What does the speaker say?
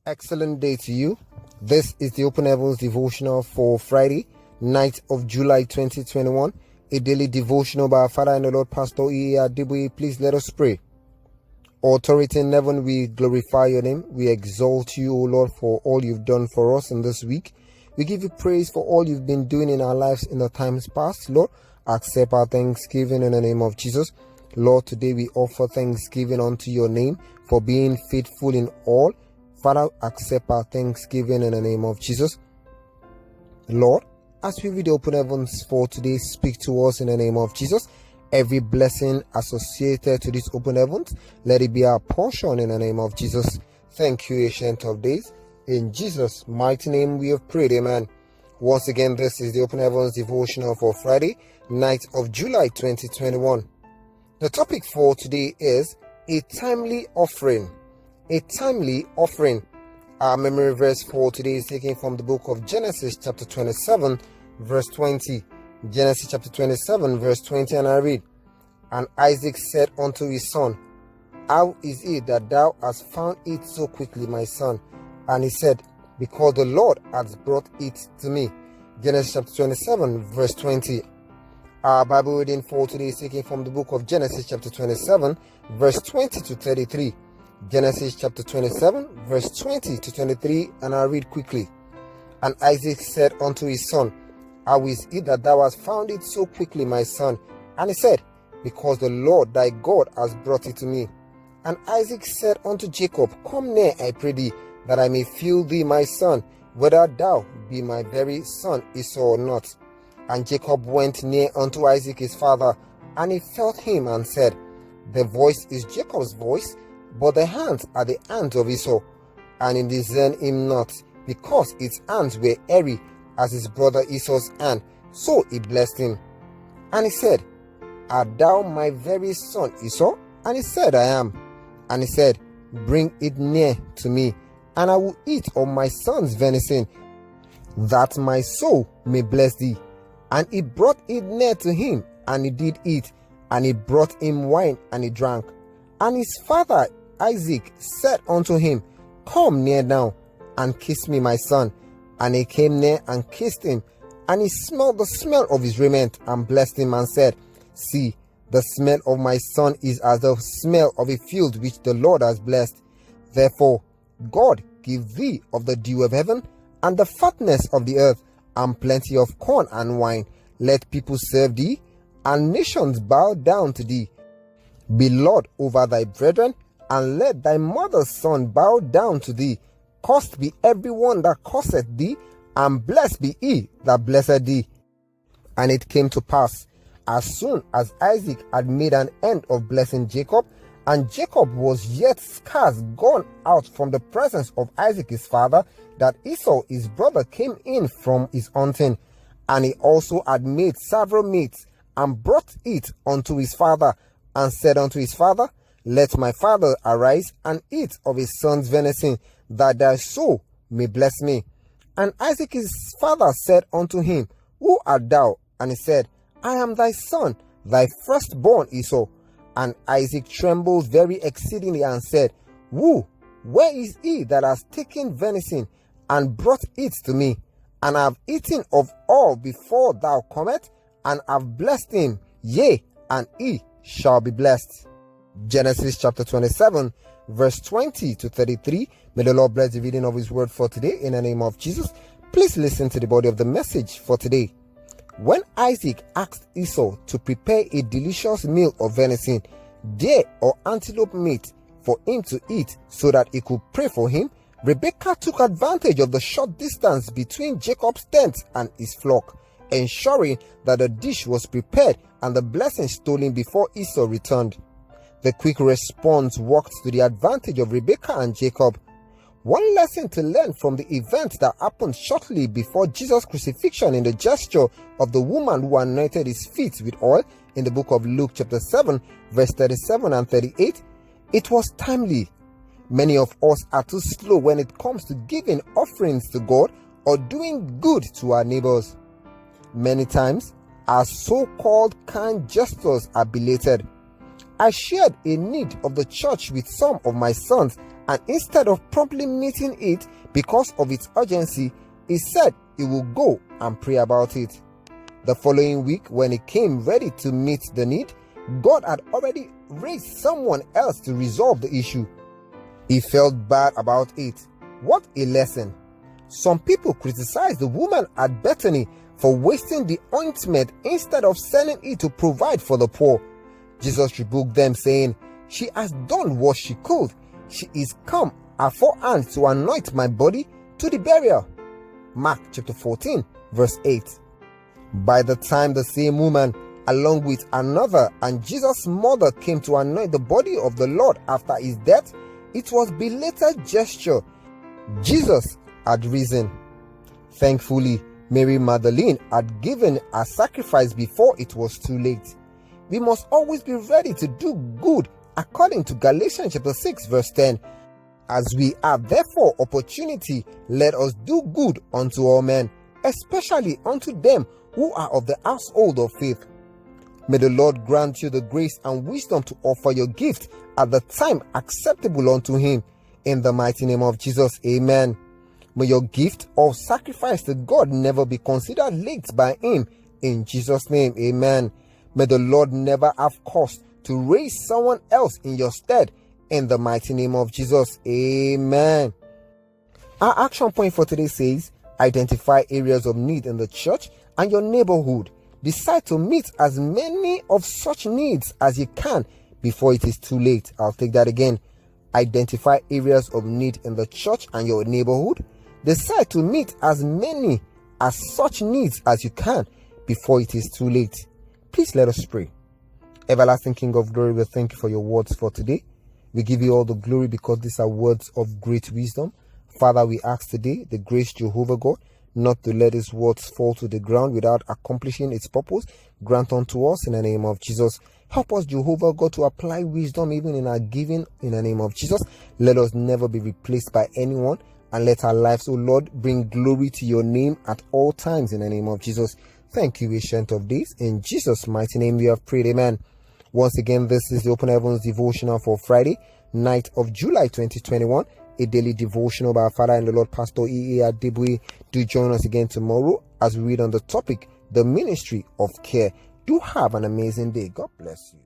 Excellent day to you. This is the Open Heavens devotional for Friday, 9th of July 2021. A daily devotional by our Father and the Lord, Pastor E. Adeboye. Please let us pray. Authority in heaven, we glorify your name. We exalt you, O Lord, for all you've done for us in this week. We give you praise for all you've been doing in our lives in the times past. Lord, accept our thanksgiving in the name of Jesus. Lord, today we offer thanksgiving unto your name for being faithful in all. Father, accept our thanksgiving in the name of Jesus. Lord, as we read the open heavens for today, speak to us in the name of Jesus. Every blessing associated to this open heavens, let it be our portion in the name of Jesus. Thank you, Ancient of Days. In Jesus' mighty name we have prayed, amen. Once again, this is the Open Heavens devotional for Friday, 9th of July 2021. The topic for today is a timely offering. A timely offering. Our memory verse for today is taken from the book of Genesis chapter 27 verse 20. Genesis chapter 27 verse 20, and I read, "And Isaac said unto his son, How is it that thou hast found it so quickly, my son? And he said, Because the Lord has brought it to me." Genesis chapter 27 verse 20. Our Bible reading for today is taken from the book of Genesis chapter 27 verse 20 to 33. Genesis chapter 27 verse 20 to 23, and I'll read quickly. "And Isaac said unto his son, How is it that thou hast found it so quickly, my son? And he said, Because the Lord thy God has brought it to me. And Isaac said unto Jacob, Come near, I pray thee, that I may feel thee, my son, whether thou be my very son Esau or not. And Jacob went near unto Isaac his father, and he felt him, and said, The voice is Jacob's voice, but the hands are the hands of Esau. And he discerned him not, because his hands were hairy as his brother Esau's hand. So he blessed him. And he said, Art thou my very son Esau? And he said, I am. And he said, Bring it near to me, and I will eat of my son's venison, that my soul may bless thee. And he brought it near to him, and he did eat. And he brought him wine, and he drank. And his father Isaac said unto him, Come near now, and kiss me, my son. And he came near and kissed him. And he smelled the smell of his raiment, and blessed him, and said, See, the smell of my son is as the smell of a field which the Lord has blessed. Therefore God give thee of the dew of heaven, and the fatness of the earth, and plenty of corn and wine. Let people serve thee, and nations bow down to thee. Be Lord over thy brethren, and let thy mother's son bow down to thee. Cursed be every one that curseth thee, and blessed be he that blesseth thee. And it came to pass, as soon as Isaac had made an end of blessing Jacob, and Jacob was yet scarce gone out from the presence of Isaac his father, that Esau his brother came in from his hunting. And he also had made several meats, and brought it unto his father, and said unto his father, Let my father arise and eat of his son's venison, that thy soul may bless me. And Isaac his father said unto him, Who art thou? And he said, I am thy son, thy firstborn Esau. And Isaac trembled very exceedingly, and said, Where is he that has taken venison, and brought it to me? And I have eaten of all before thou comest, and have blessed him, yea, and he shall be blessed. Genesis chapter 27 verse 20 to 33. May the Lord bless the reading of his word for today in the name of Jesus. Please listen to the body of the message for today. When Isaac asked Esau to prepare a delicious meal of venison, deer or antelope meat for him to eat so that he could pray for him, Rebekah took advantage of the short distance between Jacob's tent and his flock, ensuring that the dish was prepared and the blessing stolen before Esau returned. The quick response worked to the advantage of Rebekah and Jacob. One lesson to learn from the event that happened shortly before Jesus' crucifixion in the gesture of the woman who anointed his feet with oil in the book of Luke chapter 7 verse 37 and 38. It was timely. Many of us are too slow when it comes to giving offerings to God or doing good to our neighbors. Many times, our so-called kind gestures are belated. I shared a need of the church with some of my sons and instead of promptly meeting it because of its urgency, he said he will go and pray about it. The following week, when he came ready to meet the need, God had already raised someone else to resolve the issue. He felt bad about it. What a lesson! Some people criticized the woman at Bethany for wasting the ointment instead of selling it to provide for the poor. Jesus rebuked them, saying, "She has done what she could. She is come aforehand to anoint my body to the burial." Mark chapter 14, verse 8. By the time the same woman, along with another and Jesus' mother, came to anoint the body of the Lord after his death, it was belated gesture. Jesus had risen. Thankfully, Mary Magdalene had given a sacrifice before it was too late. We must always be ready to do good according to Galatians chapter 6 verse 10. As we have therefore opportunity, let us do good unto all men, especially unto them who are of the household of faith. May the Lord grant you the grace and wisdom to offer your gift at the time acceptable unto him. In the mighty name of Jesus, amen. May your gift or sacrifice to God never be considered late by him. In Jesus' name, amen. May the Lord never have cause to raise someone else in your stead. In the mighty name of Jesus, amen. Our action point for today says, identify areas of need in the church and your neighborhood. Decide to meet as many of such needs as you can before it is too late. I'll take that again. Identify areas of need in the church and your neighborhood. Decide to meet as many as such needs as you can before it is too late. Please let us pray. Everlasting King of glory, we thank you for your words for today. We give you all the glory because these are words of great wisdom. Father, we ask today the grace, Jehovah God, not to let his words fall to the ground without accomplishing its purpose. Grant unto us in the name of Jesus. Help us, Jehovah God, to apply wisdom even in our giving in the name of Jesus. Let us never be replaced by anyone, and let our lives, O Lord, bring glory to your name at all times in the name of Jesus. Thank you, Ancient of Days. In Jesus' mighty name we have prayed, amen. Once again, this is the Open Heavens devotional for Friday, 9th of July 2021. A daily devotional by our Father and the Lord, Pastor E.A. Adeboye. Do join us again tomorrow as we read on the topic, the ministry of care. Do have an amazing day. God bless you.